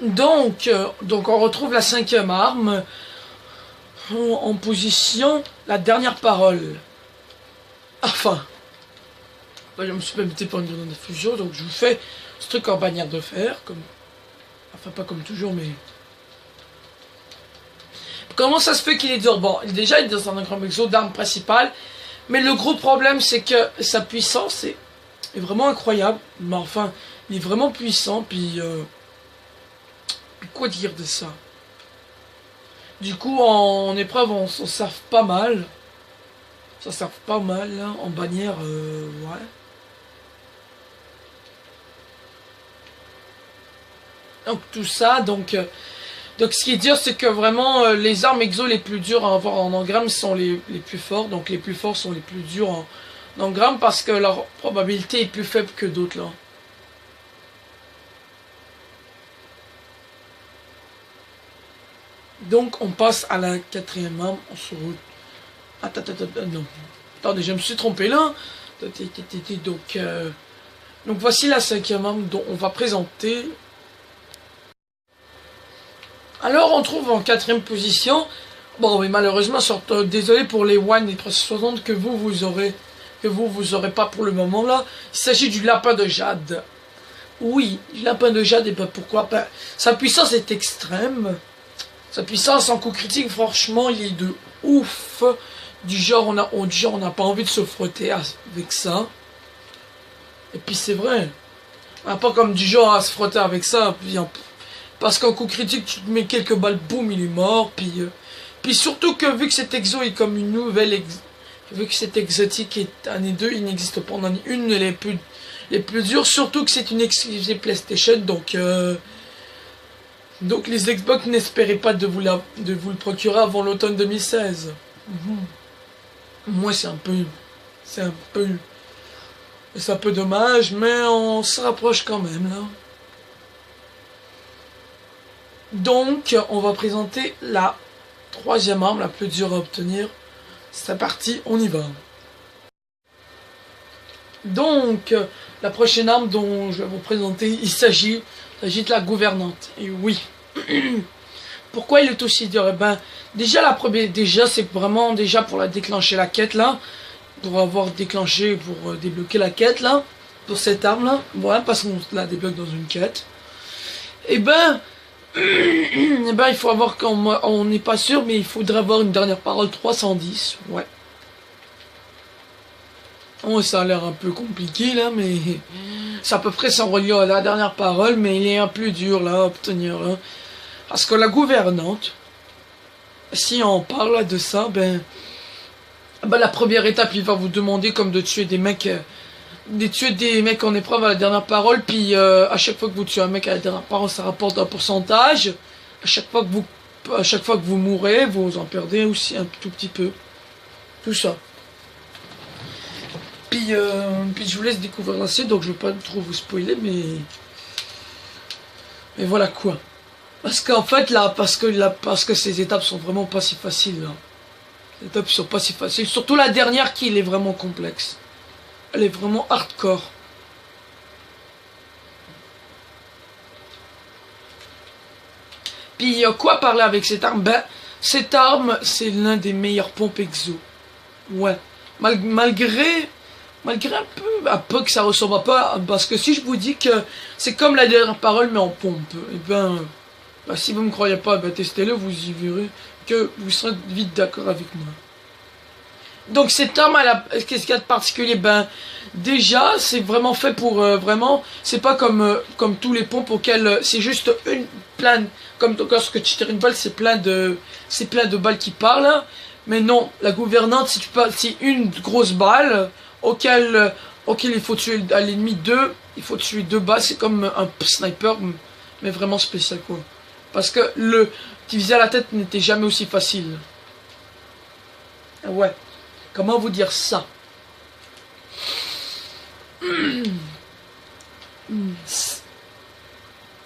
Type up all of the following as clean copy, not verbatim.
Donc on retrouve la 5e arme en position, la dernière parole. Enfin, je me suis pas mis pour une grenade de fusion, donc je vous fais ce truc en bannière de fer, enfin pas comme toujours, mais... Comment ça se fait qu'il est dur? Bon, déjà il est dans un grand exo d'arme principale, mais le gros problème c'est que sa puissance est vraiment incroyable, mais enfin, il est vraiment puissant, puis quoi dire de ça? Du coup, en épreuve, on s'en sert pas mal. Ça sert pas mal, là, en bannière, ouais. Donc, tout ça, donc ce qui est dur, c'est que vraiment, les armes exo les plus dures à avoir en engramme sont les plus forts. Donc, les plus forts sont les plus durs en engramme parce que leur probabilité est plus faible que d'autres, là. Donc, on passe à la 4e arme. On se roule. Non. Attendez, je me suis trompé là. Donc voici la 5e arme dont on va présenter. Alors, on trouve en 4e position. Bon, mais malheureusement, désolé pour les One et 360 que vous aurez pas pour le moment là. Il s'agit du lapin de jade. Oui, du lapin de jade, et ben pourquoi pas. Sa puissance est extrême. Sa puissance en coup critique, franchement, il est de ouf. Du genre, on n'a pas envie de se frotter avec ça. Et puis c'est vrai. Pas comme du genre à se frotter avec ça. Parce qu'en coup critique, tu te mets quelques balles, boum, il est mort. Puis surtout que vu que cet exo est comme une nouvelle... vu que cet exotique est année 2, il n'existe pas en année 1 les plus dures. Surtout que c'est une exclusivité PlayStation, donc les Xbox n'espéraient pas de vous le procurer avant l'automne 2016. Moi c'est un peu dommage, mais on se rapproche quand même là. Donc on va présenter la 3e arme la plus dure à obtenir. C'est parti, on y va. Donc la prochaine arme dont je vais vous présenter, il s'agit de la gouvernante. Et oui. Pourquoi il est aussi dur? Eh ben, déjà c'est vraiment pour la déclencher la quête là, pour débloquer la quête là, pour cette arme là, voilà, parce qu'on la débloque dans une quête. Et ben, il faut avoir, on n'est pas sûr, mais il faudrait avoir une dernière parole 310, ouais. Oh, ça a l'air un peu compliqué là, mais c'est à peu près sans relier à la dernière parole, mais il est un peu dur là à obtenir là. Parce que la gouvernante, si on parle de ça, la première étape, il va vous demander comme de tuer des mecs en épreuve à la dernière parole, puis à chaque fois que vous tuez un mec à la dernière parole, ça rapporte un pourcentage. À chaque fois que vous mourrez, vous en perdez aussi un tout petit peu. Tout ça. Puis je vous laisse découvrir la suite, donc je ne vais pas trop vous spoiler, mais voilà quoi. Parce qu'en fait là, parce que ces étapes sont vraiment pas si faciles là. Les étapes sont pas si faciles, surtout la dernière qui est vraiment complexe. Elle est vraiment hardcore. Puis quoi parler avec cette arme? Cette arme, c'est l'un des meilleurs pompes exo. Ouais. Malgré un peu que ça ressemble pas, parce que si je vous dis que c'est comme la dernière parole mais en pompe, et si vous me croyez pas, testez-le, vous y verrez que vous serez vite d'accord avec moi. Donc cette arme, qu'est-ce qu'il y a de particulier? Déjà, c'est vraiment fait pour vraiment, c'est pas comme tous les pompes auxquels c'est juste comme lorsque tu tires une balle, c'est plein de balles qui parlent. Mais non, la gouvernante, c'est une grosse balle auquel il faut tuer à l'ennemi il faut tuer 2 balles, c'est comme un sniper, mais vraiment spécial quoi. Parce que viser à la tête n'était jamais aussi facile. Ouais. Comment vous dire ça?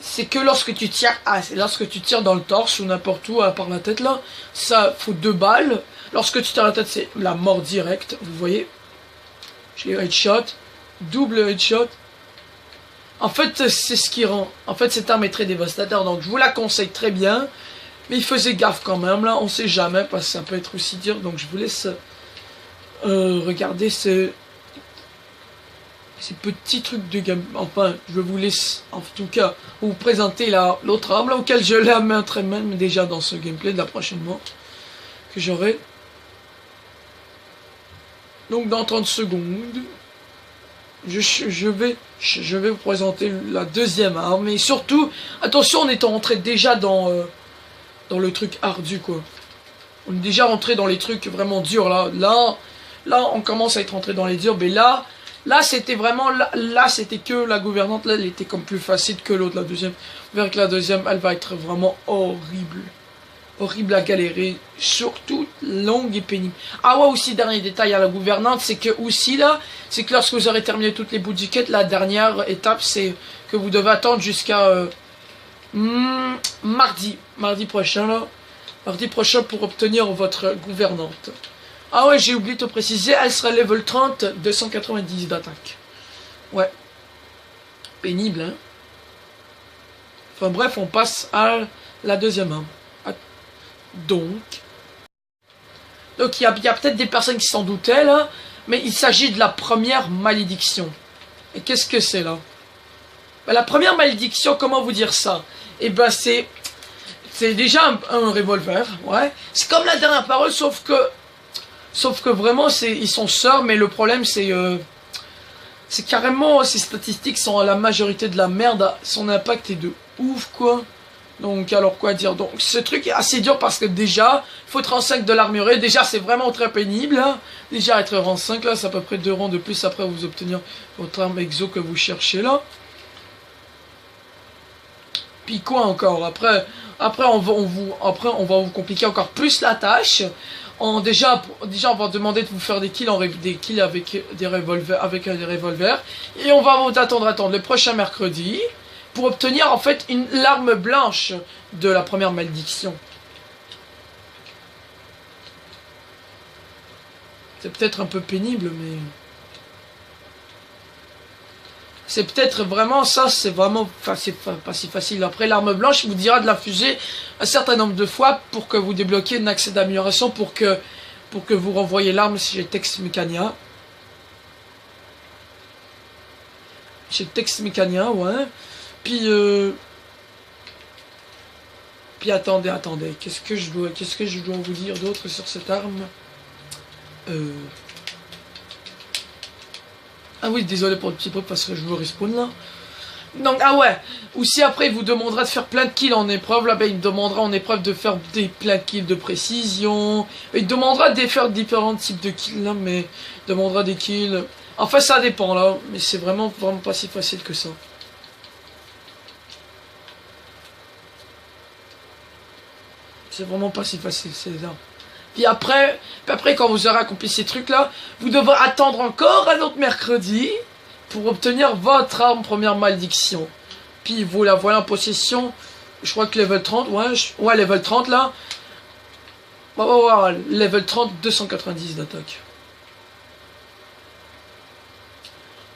C'est que lorsque tu tires dans le torse ou n'importe où, à part la tête là, ça faut 2 balles. Lorsque tu tires la tête, c'est la mort directe, vous voyez. Je l'ai headshot, double headshot. En fait, c'est ce qui rend... En fait, cette arme est très dévastateur, donc je vous la conseille très bien. Mais il faisait gaffe quand même, là, on sait jamais, parce que ça peut être aussi dur. Donc je vous laisse regarder ces petits trucs de game. Enfin, je vous laisse, en tout cas, vous présenter l'autre arme, là, auquel je la mettrai même déjà dans ce gameplay de la prochaine fois que j'aurai. Donc dans 30 secondes, je vais vous présenter la deuxième arme. Et surtout, attention, on est rentré déjà dans le truc ardu, quoi. On est déjà rentré dans les trucs vraiment durs, là. Là, on commence à être rentré dans les durs. Mais là c'était vraiment... Là, c'était que la gouvernante. Là, elle était comme plus facile que l'autre, la deuxième. Vous verrez que la deuxième, elle va être vraiment horrible. Horrible à galérer. Surtout longue et pénible. Ah ouais, aussi, dernier détail à la gouvernante, c'est que aussi, là, c'est que lorsque vous aurez terminé toutes les bouts du quête, la dernière étape, c'est que vous devez attendre jusqu'à... mardi prochain, là. Mardi prochain pour obtenir votre gouvernante. Ah ouais, j'ai oublié de te préciser, elle sera level 30, 290 d'attaque. Ouais. Pénible, hein. Enfin bref, on passe à la deuxième arme. Donc il y a peut-être des personnes qui s'en doutaient, là. Mais il s'agit de la première malédiction. Et qu'est-ce que c'est, là? Ben, la première malédiction, comment vous dire ça? Et ben c'est déjà un revolver, ouais. C'est comme la dernière parole, sauf que vraiment ils sont sœurs, mais le problème c'est carrément ces statistiques sont à la majorité de la merde, son impact est de ouf, quoi. Donc alors quoi dire, donc ce truc est assez dur parce que déjà il faut être rang 5 de l'armurier, déjà c'est vraiment très pénible, hein. Déjà être rang 5 là, c'est à peu près 2 rangs de plus après vous obtenir votre arme exo que vous cherchez là. Puis quoi encore, après on va vous compliquer encore plus la tâche. Déjà on va demander de vous faire des kills avec des revolvers, et on va vous attendre le prochain mercredi pour obtenir en fait l'arme blanche de la première malédiction. C'est peut-être un peu pénible, mais c'est peut-être vraiment ça, c'est vraiment pas si facile. Après, l'arme blanche vous dira de la fuser un certain nombre de fois pour que vous débloquiez un accès d'amélioration pour que vous renvoyez l'arme chez Tex Mécania. Chez Tex Mécania, ouais. Puis attendez. Qu'est-ce que je dois vous dire d'autre sur cette arme? Ah oui, désolé pour le petit peu parce que je veux respawn là. Donc, ah ouais, aussi après il vous demandera de faire plein de kills en épreuve. Là, ben, il me demandera en épreuve de faire plein de kills de précision. Il demandera de faire différents types de kills là, mais il demandera des kills. Enfin, ça dépend là, mais c'est vraiment pas si facile que ça. C'est vraiment pas si facile, c'est là. Puis après, quand vous aurez accompli ces trucs-là, vous devrez attendre encore un autre mercredi pour obtenir votre arme première malédiction. Puis vous la voilà en possession, je crois que level 30, ouais, level 30 là. On va voir, level 30, 290 d'attaque.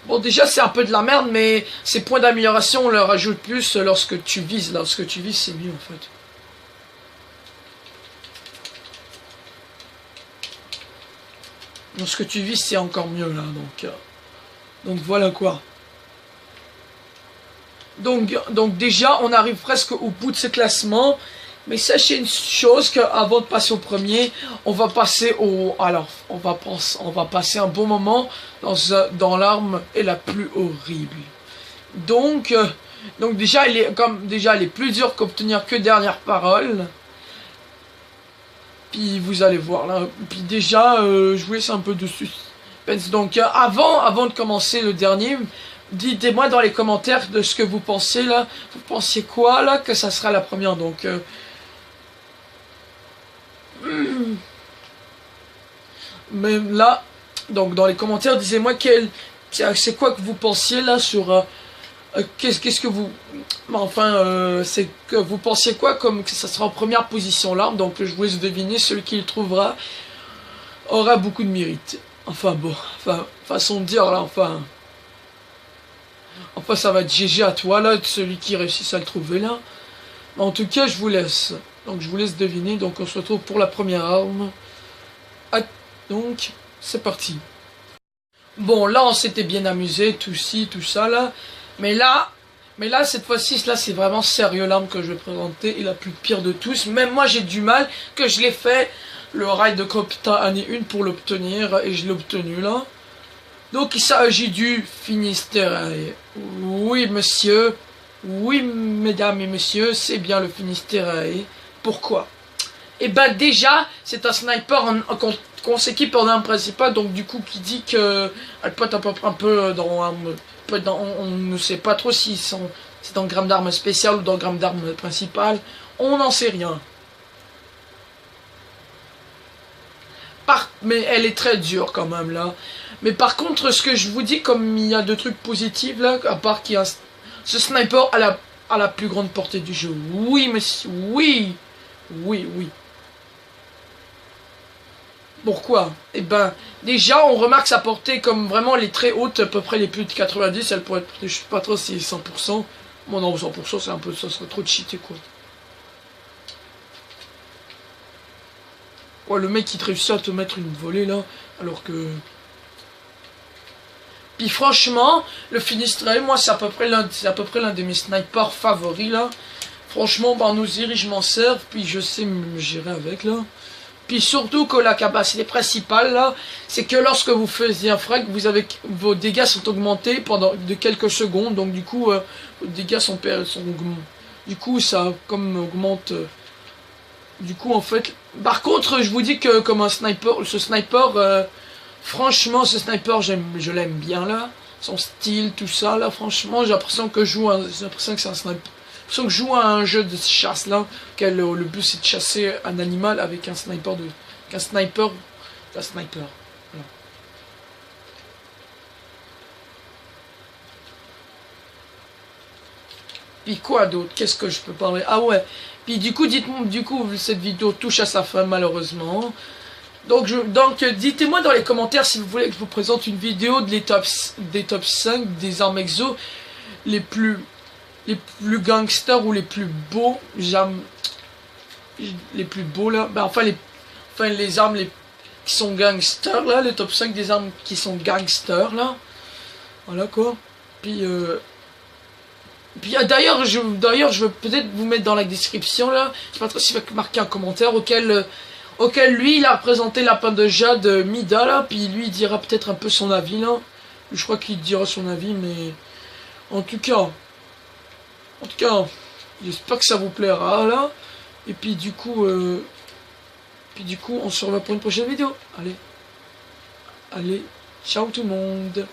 Bon, déjà c'est un peu de la merde, mais ces points d'amélioration on leur ajoute plus lorsque tu vises. Lorsque tu vises, c'est mieux en fait. Ce que tu vis c'est encore mieux là, donc voilà quoi. Donc déjà on arrive presque au bout de ce classement, mais sachez une chose, qu'avant de passer au premier, on va passer on va passer un bon moment dans l'arme est la plus horrible. Donc déjà elle est plus dure qu'obtenir que dernière parole. Puis vous allez voir là. Puis déjà, je vous laisse un peu de suspense. Donc avant de commencer le dernier, dites-moi dans les commentaires de ce que vous pensez là. Vous pensiez quoi là que ça sera la première, donc mais là, donc dans les commentaires, disez-moi c'est quoi que vous pensiez là sur qu'est-ce que vous... Enfin, c'est que vous pensiez quoi comme que ça sera en première position l'arme. Donc je vous laisse deviner, celui qui le trouvera aura beaucoup de mérite. Enfin bon, façon de dire là, enfin... Enfin, ça va être GG à toi, là, celui qui réussit à le trouver, là. En tout cas, je vous laisse. Donc, je vous laisse deviner. Donc, on se retrouve pour la première arme. Ah, donc, c'est parti. Bon, là, on s'était bien amusé, tout ci, tout ça, là. Mais là, cette fois-ci, là, c'est vraiment sérieux l'arme que je vais présenter. Et la plus pire de tous. Même moi, j'ai du mal que je l'ai fait le raid de Copta année 1 pour l'obtenir. Et je l'ai obtenu, là. Donc, il s'agit du Finistère. Oui, monsieur. Oui, mesdames et messieurs, c'est bien le Finistère. Pourquoi? Et ben déjà, c'est un sniper qu'on s'équipe en arme principale, donc du coup qui dit que elle peut être un peu dans on ne sait pas trop si c'est dans gramme d'arme spéciale ou dans gramme d'arme principale, on n'en sait rien. Mais elle est très dure quand même là. Mais par contre, ce que je vous dis, comme il y a de trucs positifs là, à part qu'il y a ce sniper à la plus grande portée du jeu. Oui, monsieur, oui. Oui, oui. Pourquoi? Eh ben, déjà, on remarque sa portée comme vraiment elle est très haute, à peu près les plus de 90, elle pourrait être, je sais pas trop si 100%. Bon non, 100% c'est un peu, ça serait trop de cheaté quoi. Ouais, le mec qui te réussit à te mettre une volée là, alors que... Puis franchement, le Finistère, moi c'est à peu près l'un de mes snipers favoris là. Franchement, bah nos je m'en sers, puis je sais me gérer avec là. Puis surtout que la capacité principale là, c'est que lorsque vous faisiez un frag, vos dégâts sont augmentés pendant de quelques secondes. Donc du coup, vos dégâts sont du coup ça comme augmente. Du coup en fait, par contre, je vous dis que comme un sniper, franchement, ce sniper je l'aime bien là, son style, tout ça là. Franchement, j'ai l'impression que j'ai l'impression que c'est un sniper. J'ai l'impression que je joue à un jeu de chasse là, le but c'est de chasser un animal avec un sniper sniper. Voilà. Puis quoi d'autre? Qu'est-ce que je peux parler? Ah ouais. Puis du coup, dites-moi, cette vidéo touche à sa fin malheureusement. Donc dites-moi dans les commentaires si vous voulez que je vous présente une vidéo des top 5 des armes exo les plus gangsters ou les plus beaux, les plus beaux là, ben, enfin les armes qui sont gangsters là, les top 5 des armes qui sont gangsters là, voilà quoi. Puis d'ailleurs je veux peut-être vous mettre dans la description là, je sais pas trop si va marquer un commentaire auquel lui il a présenté Lapin de Jade Mida là, puis lui il dira peut-être un peu son avis là, je crois qu'il dira son avis, mais en tout cas, j'espère que ça vous plaira là. Et puis du coup, on se revoit pour une prochaine vidéo. Allez, ciao tout le monde.